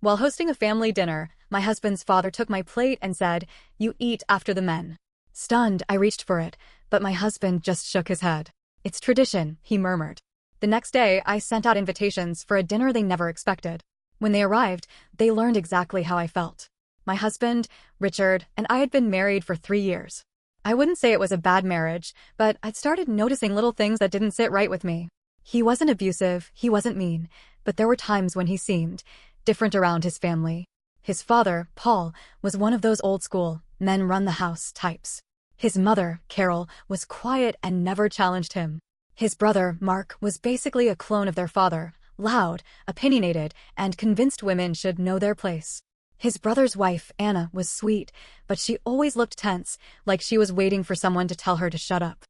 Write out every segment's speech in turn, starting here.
While hosting a family dinner, my husband's father took my plate and said, "You eat after the men." Stunned, I reached for it, but my husband just shook his head. "It's tradition," he murmured. The next day, I sent out invitations for a dinner they never expected. When they arrived, they learned exactly how I felt. My husband, Richard, and I had been married for 3 years. I wouldn't say it was a bad marriage, but I'd started noticing little things that didn't sit right with me. He wasn't abusive, he wasn't mean, but there were times when he seemed different around his family. His father, Paul, was one of those old-school, men-run-the-house types. His mother, Carol, was quiet and never challenged him. His brother, Mark, was basically a clone of their father, loud, opinionated, and convinced women should know their place. His brother's wife, Anna, was sweet, but she always looked tense, like she was waiting for someone to tell her to shut up.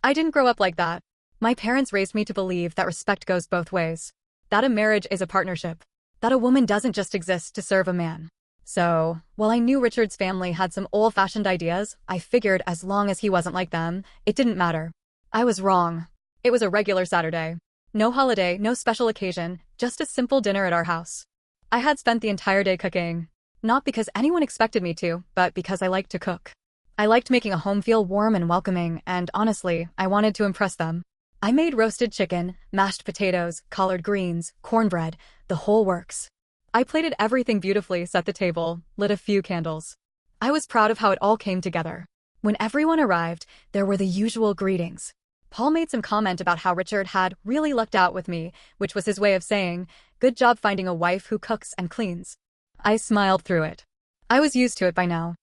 I didn't grow up like that. My parents raised me to believe that respect goes both ways. That a marriage is a partnership. That a woman doesn't just exist to serve a man. So, while I knew Richard's family had some old-fashioned ideas, I figured as long as he wasn't like them, it didn't matter. I was wrong. It was a regular Saturday. No holiday, no special occasion, just a simple dinner at our house. I had spent the entire day cooking. Not because anyone expected me to, but because I liked to cook. I liked making a home feel warm and welcoming, and honestly, I wanted to impress them. I made roasted chicken, mashed potatoes, collard greens, cornbread, the whole works. I plated everything beautifully, set the table, lit a few candles. I was proud of how it all came together. When everyone arrived, there were the usual greetings. Paul made some comment about how Richard had really lucked out with me, which was his way of saying, "Good job finding a wife who cooks and cleans." I smiled through it. I was used to it by now.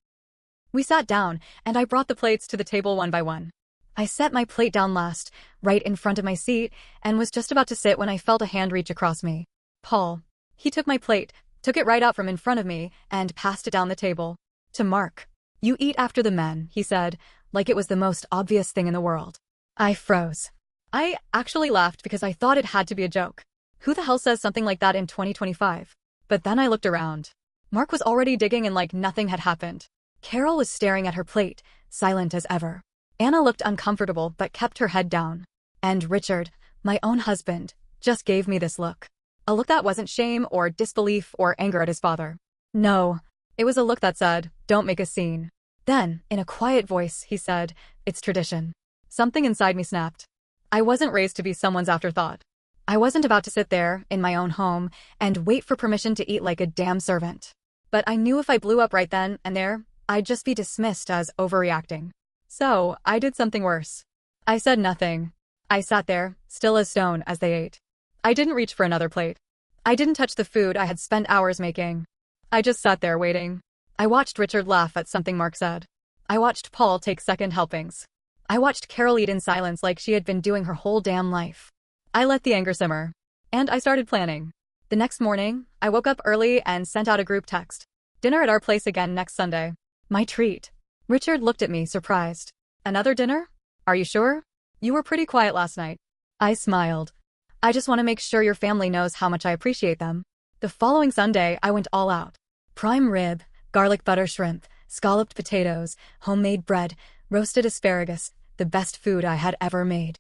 We sat down, and I brought the plates to the table one by one. I set my plate down last, right in front of my seat, and was just about to sit when I felt a hand reach across me. Paul. He took my plate, took it right out from in front of me, and passed it down the table. To Mark. "You eat after the men," he said, like it was the most obvious thing in the world. I froze. I actually laughed because I thought it had to be a joke. Who the hell says something like that in 2025? But then I looked around. Mark was already digging in like nothing had happened. Carol was staring at her plate, silent as ever. Anna looked uncomfortable but kept her head down. And Richard, my own husband, just gave me this look. A look that wasn't shame or disbelief or anger at his father. No, it was a look that said, "Don't make a scene." Then, in a quiet voice, he said, "It's tradition." Something inside me snapped. I wasn't raised to be someone's afterthought. I wasn't about to sit there, in my own home, and wait for permission to eat like a damn servant. But I knew if I blew up right then and there, I'd just be dismissed as overreacting. So, I did something worse. I said nothing. I sat there, still as stone as they ate. I didn't reach for another plate. I didn't touch the food I had spent hours making. I just sat there waiting. I watched Richard laugh at something Mark said. I watched Paul take second helpings. I watched Carol eat in silence like she had been doing her whole damn life. I let the anger simmer. And I started planning. The next morning, I woke up early and sent out a group text. "Dinner at our place again next Sunday." My treat. Richard looked at me, surprised. "Another dinner? Are you sure? You were pretty quiet last night." I smiled. "I just want to make sure your family knows how much I appreciate them." The following Sunday, I went all out. Prime rib, garlic butter shrimp, scalloped potatoes, homemade bread, roasted asparagus, the best food I had ever made.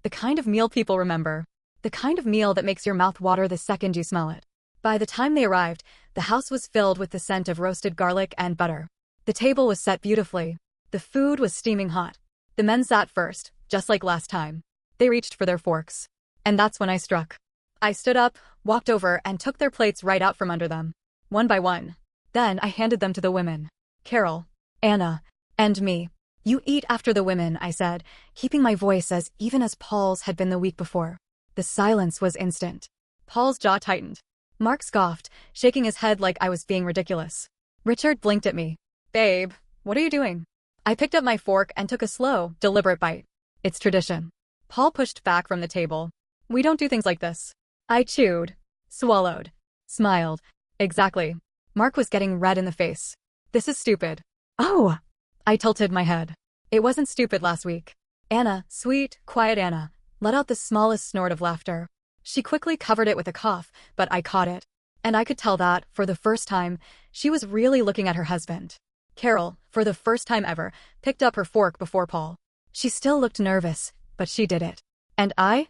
The kind of meal people remember. The kind of meal that makes your mouth water the second you smell it. By the time they arrived, the house was filled with the scent of roasted garlic and butter. The table was set beautifully. The food was steaming hot. The men sat first, just like last time. They reached for their forks. And that's when I struck. I stood up, walked over, and took their plates right out from under them. One by one. Then I handed them to the women. Carol, Anna, and me. "You eat after the women," I said, keeping my voice as even as Paul's had been the week before. The silence was instant. Paul's jaw tightened. Mark scoffed, shaking his head like I was being ridiculous. Richard blinked at me. "Babe, what are you doing?" I picked up my fork and took a slow, deliberate bite. "It's tradition." Paul pushed back from the table. "We don't do things like this." I chewed, swallowed, smiled. Exactly. Mark was getting red in the face. "This is stupid." "Oh!" I tilted my head. It wasn't stupid last week. Anna, sweet, quiet Anna, let out the smallest snort of laughter. She quickly covered it with a cough, but I caught it. And I could tell that, for the first time, she was really looking at her husband. Carol, for the first time ever, picked up her fork before Paul. She still looked nervous, but she did it. And I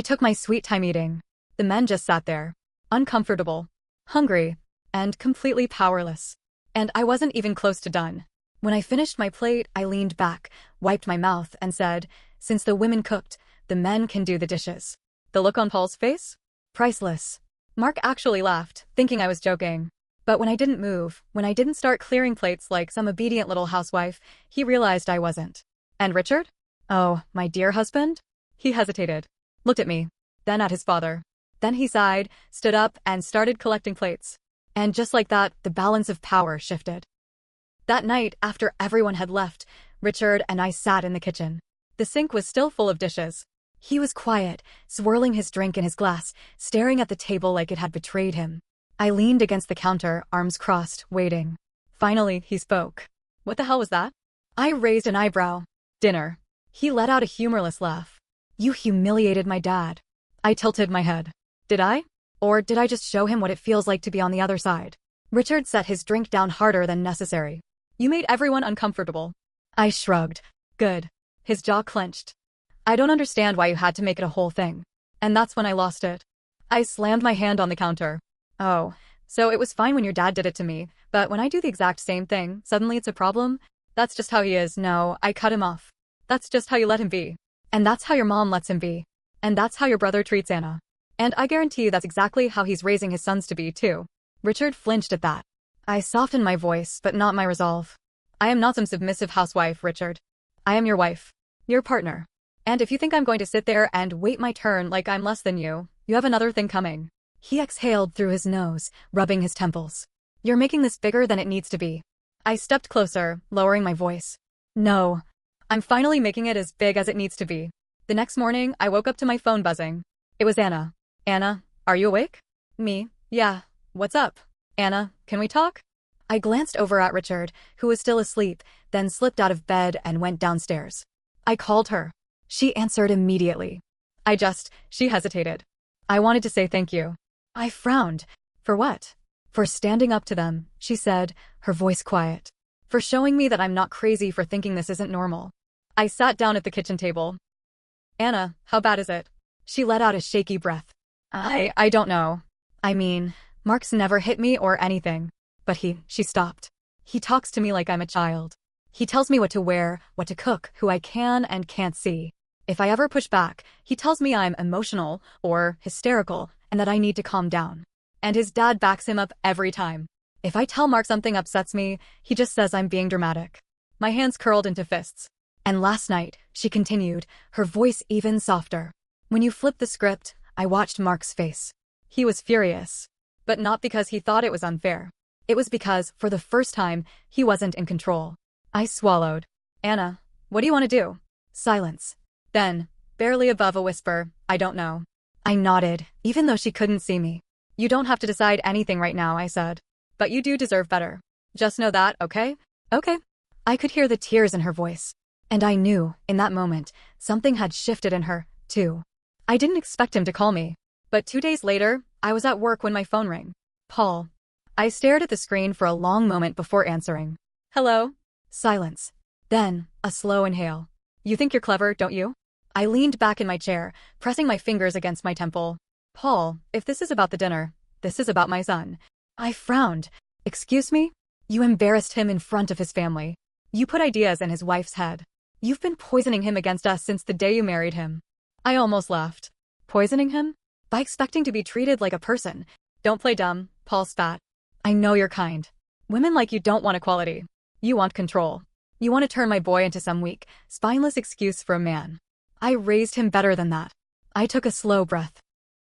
took my sweet time eating. The men just sat there. Uncomfortable. Hungry. and completely powerless. And I wasn't even close to done. When I finished my plate, I leaned back, wiped my mouth, and said, "Since the women cooked, the men can do the dishes." The look on Paul's face? Priceless. Mark actually laughed, thinking I was joking. But when I didn't move, when I didn't start clearing plates like some obedient little housewife, he realized I wasn't. And Richard? Oh, my dear husband? He hesitated, looked at me, then at his father. Then he sighed, stood up, and started collecting plates. And just like that, the balance of power shifted. That night, after everyone had left, Richard and I sat in the kitchen. The sink was still full of dishes. He was quiet, swirling his drink in his glass, staring at the table like it had betrayed him. I leaned against the counter, arms crossed, waiting. Finally, he spoke. "What the hell was that?" I raised an eyebrow. "Dinner." He let out a humorless laugh. "You humiliated my dad." I tilted my head. Did I? Or did I just show him what it feels like to be on the other side? Richard set his drink down harder than necessary. "You made everyone uncomfortable." I shrugged. "Good." His jaw clenched. "I don't understand why you had to make it a whole thing." And that's when I lost it. I slammed my hand on the counter. "Oh, so it was fine when your dad did it to me, but when I do the exact same thing, suddenly it's a problem? That's just how he is." No, I cut him off. "That's just how you let him be. And that's how your mom lets him be. And that's how your brother treats Anna. And I guarantee that's exactly how he's raising his sons to be, too." Richard flinched at that. I softened my voice, but not my resolve. "I am not some submissive housewife, Richard. I am your wife. Your partner. And if you think I'm going to sit there and wait my turn like I'm less than you have another thing coming." He exhaled through his nose, rubbing his temples. "You're making this bigger than it needs to be." I stepped closer, lowering my voice. "No. I'm finally making it as big as it needs to be." The next morning, I woke up to my phone buzzing. It was Anna. "Anna, are you awake?" "Me? Yeah. What's up?" "Anna, can we talk?" I glanced over at Richard, who was still asleep, then slipped out of bed and went downstairs. I called her. She answered immediately. She hesitated. "I wanted to say thank you." I frowned. "For what?" "For standing up to them," she said, her voice quiet. "For showing me that I'm not crazy for thinking this isn't normal." I sat down at the kitchen table. "Anna, how bad is it?" She let out a shaky breath. I don't know. I mean, Mark's never hit me or anything. But she stopped. "He talks to me like I'm a child. He tells me what to wear, what to cook, who I can and can't see. If I ever push back, he tells me I'm emotional or hysterical and that I need to calm down. And his dad backs him up every time. If I tell Mark something upsets me, he just says I'm being dramatic." My hands curled into fists. "And last night," she continued, her voice even softer. "When you flipped the script, I watched Mark's face. He was furious. But not because he thought it was unfair. It was because, for the first time, he wasn't in control." I swallowed. "Anna, what do you want to do?" Silence. Then, barely above a whisper, "I don't know." I nodded, even though she couldn't see me. "You don't have to decide anything right now," I said. "But you do deserve better. Just know that, okay?" "Okay." I could hear the tears in her voice. And I knew, in that moment, something had shifted in her, too. I didn't expect him to call me. But 2 days later, I was at work when my phone rang. "Paul." I stared at the screen for a long moment before answering. "Hello?" Silence. Then, a slow inhale. "You think you're clever, don't you?" I leaned back in my chair, pressing my fingers against my temple. "Paul, if this is about the dinner, this is about my son." I frowned. "Excuse me? You embarrassed him in front of his family. You put ideas in his wife's head. You've been poisoning him against us since the day you married him." I almost laughed. "Poisoning him? By expecting to be treated like a person." "Don't play dumb," Paul spat. "I know you're kind. Women like you don't want equality. You want control. You want to turn my boy into some weak, spineless excuse for a man. I raised him better than that." I took a slow breath.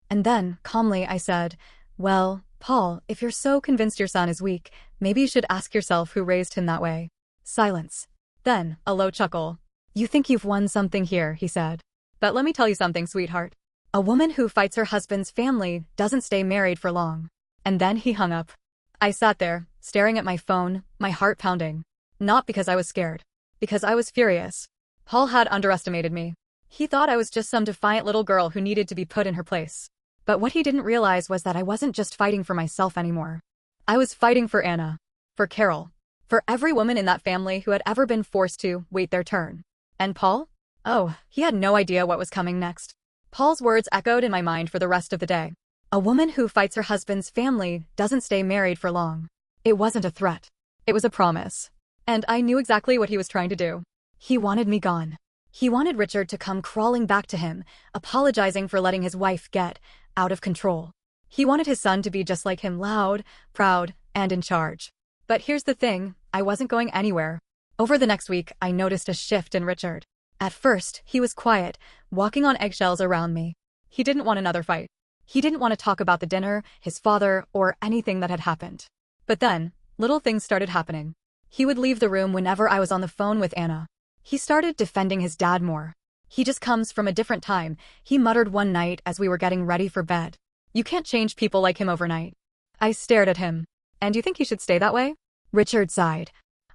And then, calmly, I said, "Well, Paul, if you're so convinced your son is weak, maybe you should ask yourself who raised him that way." Silence. Then, a low chuckle. "You think you've won something here," he said. "But let me tell you something, sweetheart. A woman who fights her husband's family doesn't stay married for long." And then he hung up. I sat there, staring at my phone, my heart pounding. Not because I was scared. Because I was furious. Paul had underestimated me. He thought I was just some defiant little girl who needed to be put in her place. But what he didn't realize was that I wasn't just fighting for myself anymore. I was fighting for Anna. For Carol. For every woman in that family who had ever been forced to wait their turn. And Paul? Oh, he had no idea what was coming next. Paul's words echoed in my mind for the rest of the day. A woman who fights her husband's family doesn't stay married for long. It wasn't a threat. It was a promise. And I knew exactly what he was trying to do. He wanted me gone. He wanted Richard to come crawling back to him, apologizing for letting his wife get out of control. He wanted his son to be just like him, loud, proud, and in charge. But here's the thing, I wasn't going anywhere. Over the next week, I noticed a shift in Richard. At first, he was quiet, walking on eggshells around me. He didn't want another fight. He didn't want to talk about the dinner, his father, or anything that had happened. But then, little things started happening. He would leave the room whenever I was on the phone with Anna. He started defending his dad more. He just comes from a different time, he muttered one night as we were getting ready for bed. You can't change people like him overnight. I stared at him. And you think he should stay that way? Richard sighed.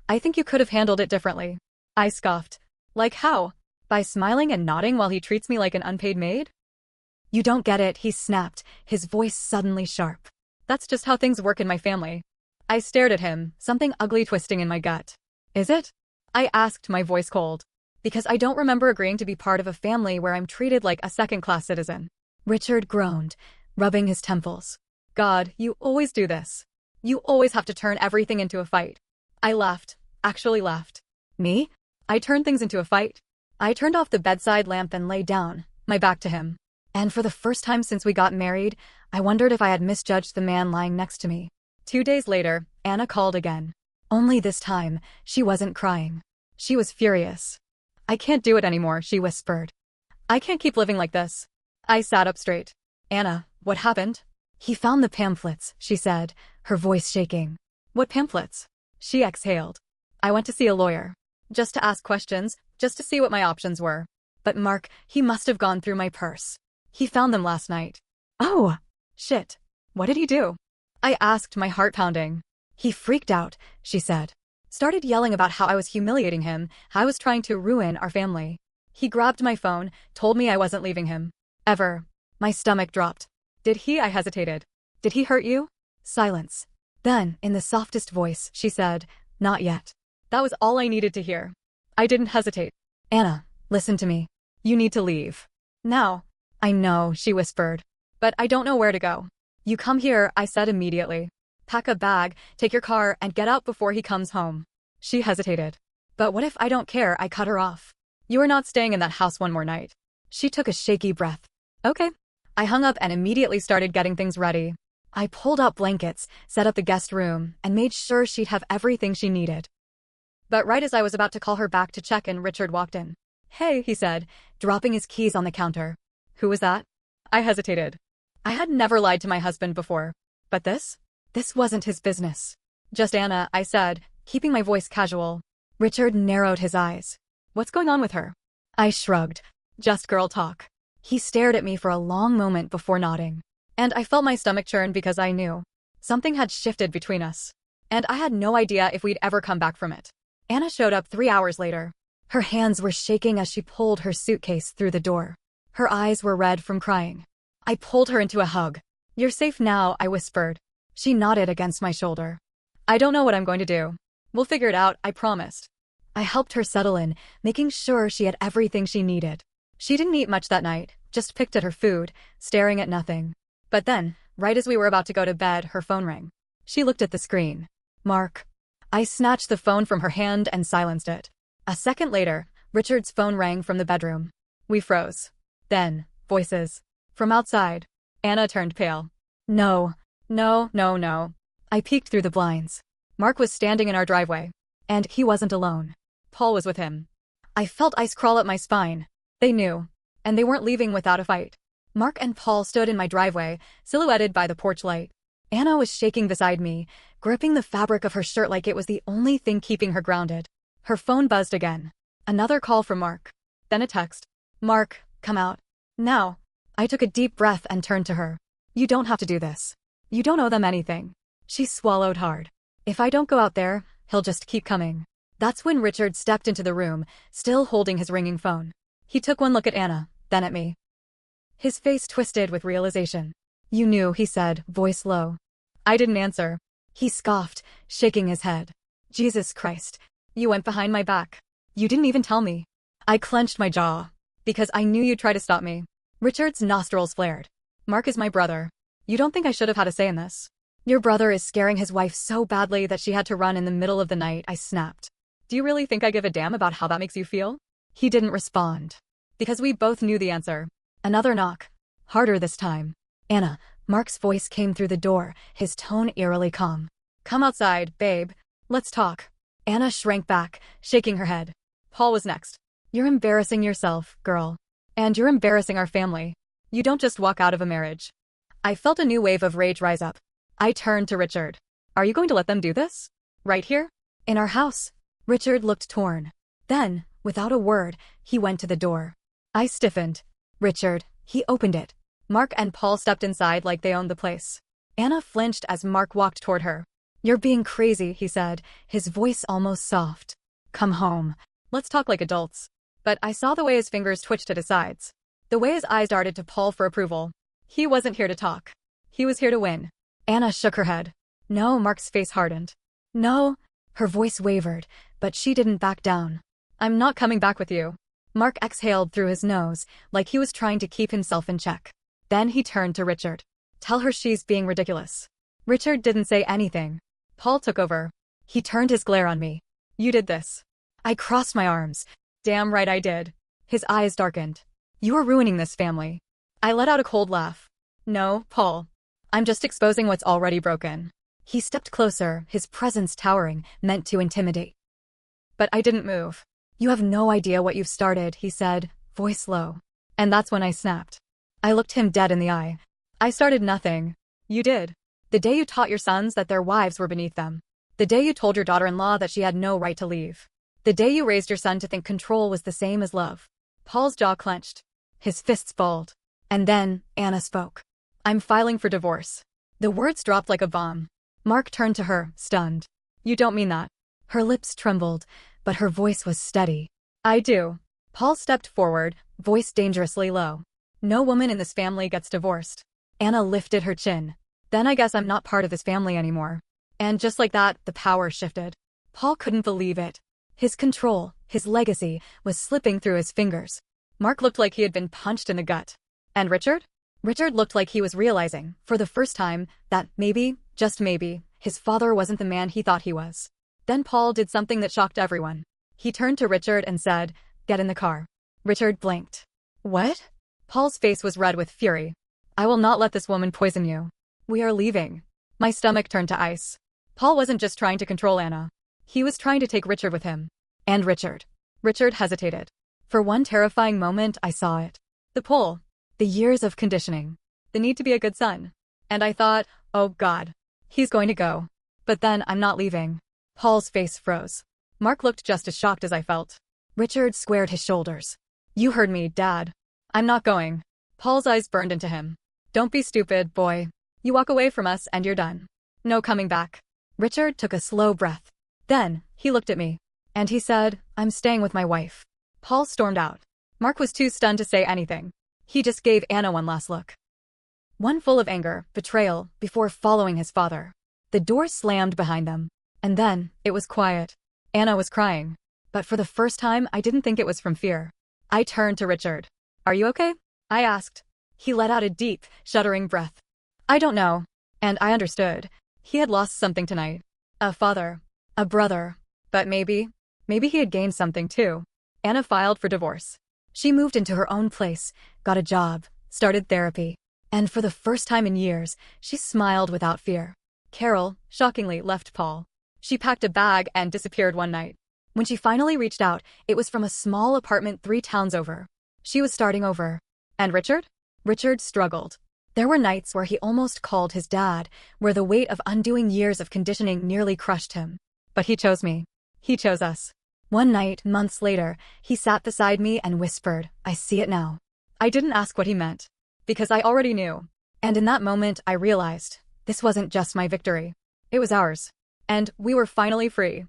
I think you could have handled it differently. I scoffed. Like how? By smiling and nodding while he treats me like an unpaid maid? You don't get it, he snapped, his voice suddenly sharp. That's just how things work in my family. I stared at him, something ugly twisting in my gut. Is it? I asked, my voice cold. Because I don't remember agreeing to be part of a family where I'm treated like a second-class citizen. Richard groaned, rubbing his temples. God, you always do this. You always have to turn everything into a fight. I laughed, actually laughed. Me? I turned things into a fight? I turned off the bedside lamp and lay down, my back to him. And for the first time since we got married, I wondered if I had misjudged the man lying next to me. 2 days later, Anna called again. Only this time, she wasn't crying. She was furious. I can't do it anymore, she whispered. I can't keep living like this. I sat up straight. Anna, what happened? He found the pamphlets, she said, her voice shaking. What pamphlets? She exhaled. I went to see a lawyer. Just to ask questions, just to see what my options were. But Mark, he must have gone through my purse. He found them last night. Oh, shit. What did he do? I asked, my heart pounding. He freaked out, she said. Started yelling about how I was humiliating him, how I was trying to ruin our family. He grabbed my phone, told me I wasn't leaving him. Ever. My stomach dropped. Did he? I hesitated. Did he hurt you? Silence. Then, in the softest voice, she said, not yet. That was all I needed to hear. I didn't hesitate. Anna, listen to me. You need to leave. Now. I know, she whispered. But I don't know where to go. You come here, I said immediately. Pack a bag, take your car, and get out before he comes home. She hesitated. But what if I don't care? I cut her off. You are not staying in that house one more night. She took a shaky breath. Okay. I hung up and immediately started getting things ready. I pulled out blankets, set up the guest room, and made sure she'd have everything she needed. But right as I was about to call her back to check in, Richard walked in. Hey, he said, dropping his keys on the counter. Who was that? I hesitated. I had never lied to my husband before. But this? This wasn't his business. Just Anna, I said, keeping my voice casual. Richard narrowed his eyes. What's going on with her? I shrugged. Just girl talk. He stared at me for a long moment before nodding. And I felt my stomach churn because I knew. Something had shifted between us. And I had no idea if we'd ever come back from it. Anna showed up 3 hours later. Her hands were shaking as she pulled her suitcase through the door. Her eyes were red from crying. I pulled her into a hug. You're safe now, I whispered. She nodded against my shoulder. I don't know what I'm going to do. We'll figure it out, I promised. I helped her settle in, making sure she had everything she needed. She didn't eat much that night, just picked at her food, staring at nothing. But then, right as we were about to go to bed, her phone rang. She looked at the screen. Mark. I snatched the phone from her hand and silenced it. A second later, Richard's phone rang from the bedroom. We froze. Then, voices. From outside. Anna turned pale. No. I peeked through the blinds. Mark was standing in our driveway. And he wasn't alone. Paul was with him. I felt ice crawl up my spine. They knew. And they weren't leaving without a fight. Mark and Paul stood in my driveway, silhouetted by the porch light. Anna was shaking beside me, gripping the fabric of her shirt like it was the only thing keeping her grounded. Her phone buzzed again. Another call from Mark. Then a text. Mark, come out. Now. I took a deep breath and turned to her. You don't have to do this. You don't owe them anything. She swallowed hard. If I don't go out there, he'll just keep coming. That's when Richard stepped into the room, still holding his ringing phone. He took one look at Anna, then at me. His face twisted with realization. You knew, he said, voice low. I didn't answer. He scoffed, shaking his head. Jesus Christ. You went behind my back. You didn't even tell me. I clenched my jaw. Because I knew you'd try to stop me. Richard's nostrils flared. Mark is my brother. You don't think I should have had a say in this? Your brother is scaring his wife so badly that she had to run in the middle of the night, I snapped. Do you really think I give a damn about how that makes you feel? He didn't respond. Because we both knew the answer. Another knock. Harder this time. Anna, Mark's voice came through the door, his tone eerily calm. Come outside, babe. Let's talk. Anna shrank back, shaking her head. Paul was next. You're embarrassing yourself, girl. And you're embarrassing our family. You don't just walk out of a marriage. I felt a new wave of rage rise up. I turned to Richard. Are you going to let them do this? Right here? In our house? Richard looked torn. Then, without a word, he went to the door. I stiffened. Richard, he opened it. Mark and Paul stepped inside like they owned the place. Anna flinched as Mark walked toward her. You're being crazy, he said, his voice almost soft. Come home. Let's talk like adults. But I saw the way his fingers twitched to his sides. The way his eyes darted to Paul for approval. He wasn't here to talk. He was here to win. Anna shook her head. No, Mark's face hardened. No. Her voice wavered, but she didn't back down. I'm not coming back with you. Mark exhaled through his nose, like he was trying to keep himself in check. Then he turned to Richard. Tell her she's being ridiculous. Richard didn't say anything. Paul took over. He turned his glare on me. You did this. I crossed my arms. Damn right I did. His eyes darkened. You're ruining this family. I let out a cold laugh. No, Paul. I'm just exposing what's already broken. He stepped closer, his presence towering, meant to intimidate. But I didn't move. You have no idea what you've started, he said, voice low. And that's when I snapped. I looked him dead in the eye. I started nothing. You did. The day you taught your sons that their wives were beneath them. The day you told your daughter-in-law that she had no right to leave. The day you raised your son to think control was the same as love. Paul's jaw clenched. His fists balled. And then, Anna spoke. I'm filing for divorce. The words dropped like a bomb. Mark turned to her, stunned. You don't mean that. Her lips trembled, but her voice was steady. I do. Paul stepped forward, voice dangerously low. No woman in this family gets divorced. Anna lifted her chin. Then I guess I'm not part of this family anymore. And just like that, the power shifted. Paul couldn't believe it. His control, his legacy, was slipping through his fingers. Mark looked like he had been punched in the gut. And Richard? Richard looked like he was realizing, for the first time, that maybe, just maybe, his father wasn't the man he thought he was. Then Paul did something that shocked everyone. He turned to Richard and said, "Get in the car." Richard blinked. What? Paul's face was red with fury. I will not let this woman poison you. We are leaving. My stomach turned to ice. Paul wasn't just trying to control Anna. He was trying to take Richard with him. And Richard. Richard hesitated. For one terrifying moment, I saw it. The pull. The years of conditioning. The need to be a good son. And I thought, oh God. He's going to go. But then I'm not leaving. Paul's face froze. Mark looked just as shocked as I felt. Richard squared his shoulders. You heard me, Dad. I'm not going. Paul's eyes burned into him. Don't be stupid, boy. You walk away from us and you're done. No coming back. Richard took a slow breath. Then, he looked at me. And he said, I'm staying with my wife. Paul stormed out. Mark was too stunned to say anything. He just gave Anna one last look. One full of anger, betrayal, before following his father. The door slammed behind them. And then, it was quiet. Anna was crying. But for the first time, I didn't think it was from fear. I turned to Richard. Are you okay? I asked. He let out a deep, shuddering breath. I don't know. And I understood. He had lost something tonight. A father. A brother. But maybe he had gained something too. Anna filed for divorce. She moved into her own place, got a job, started therapy. And for the first time in years, she smiled without fear. Carol, shockingly, left Paul. She packed a bag and disappeared one night. When she finally reached out, it was from a small apartment 3 towns over. She was starting over. And Richard? Richard struggled. There were nights where he almost called his dad, where the weight of undoing years of conditioning nearly crushed him. But he chose me. He chose us. One night, months later, he sat beside me and whispered, I see it now. I didn't ask what he meant. Because I already knew. And in that moment, I realized, this wasn't just my victory. It was ours. And we were finally free.